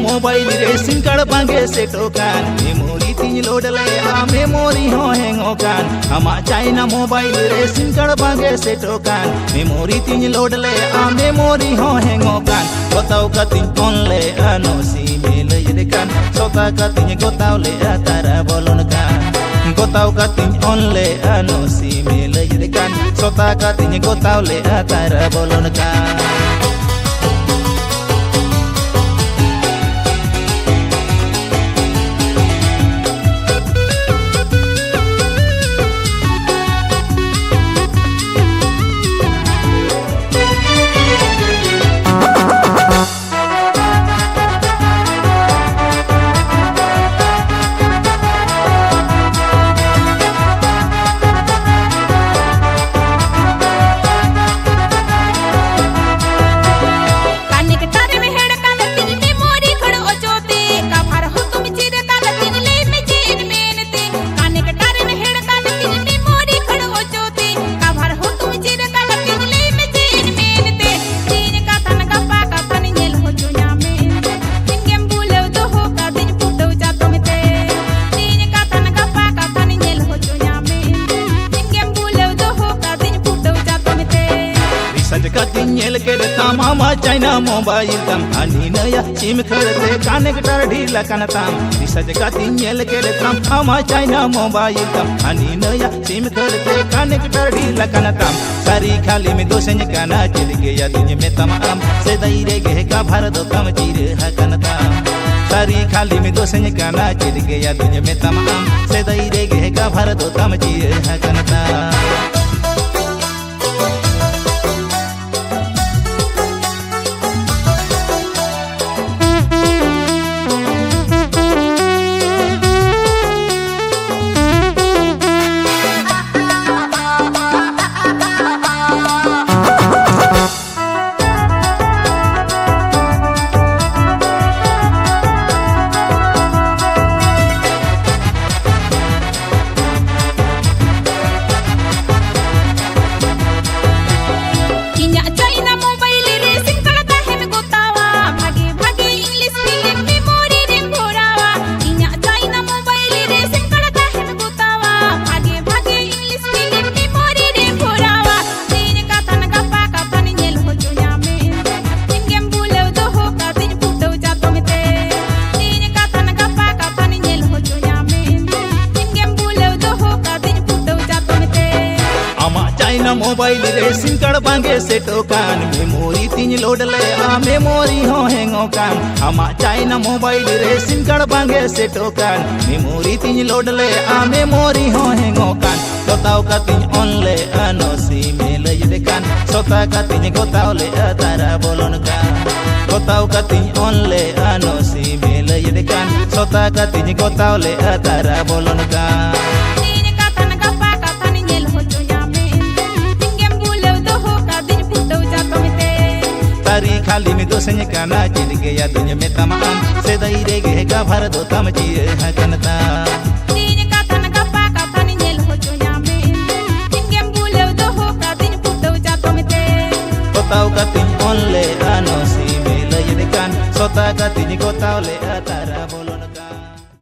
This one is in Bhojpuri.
मोबाइल रे सिम कार्ड बांगे सेटो कान मेमोरी तीन लोड ले आ मेमोरी हो हैंगो कान हमा चाइना मोबाइल रे सिम कार्ड बांगे सेटो कान मेमोरी तीन लोड ले आ मेमोरी हो हैंगो कान गोताव कतिन ऑन ले आनो सी मेल ये कान सोता कतिन गोताव ले आ तारा बोलन कान गोताव कतिन ऑन ले आनो सी मेल ये कान सोता कतिन गोताव ले आ तारा बोलन कान कतिन के ताम हमा चाइना मोबाइल तम अनि नया सिम खरते कनेक्ट ढीला कनताम रिसर्च कतिन के ताम हमा चाइना मोबाइल तम अनि नया सिम खरते कनेक्ट ढीला कनताम सारी खाली में दो संज काना चल गया तुझे में तमाम से दई रे गे का भारत कम चीर है कनताम सारी खाली में दो संज काना चल गया तुझे में तमाम से दई रे गे का भारत कम चीर है कनताम मोबाइल रे सिम कार्ड बांगे सेटो कान मेमोरी तीन लोड ले आ मेमोरी हो हैंगो कान हमा चाइना मोबाइल रे सिम कार्ड बांगे सेटो कान मेमोरी तीन लोड ले आ मेमोरी हो हैंगो कान गोताव कतिन ऑन ले आनो सी मेल ये कान सोता कतिन गोताव ले आ तारा बोलन कान गोताव कतिन ऑन ले आनो सी मेल ये कान सोता कतिन गोताव ले आ तारा बोलन कान सारी खाली में दो संज काना चल गया तुझे में तमाम से दई रे गे का भारत तम चीर है कनता।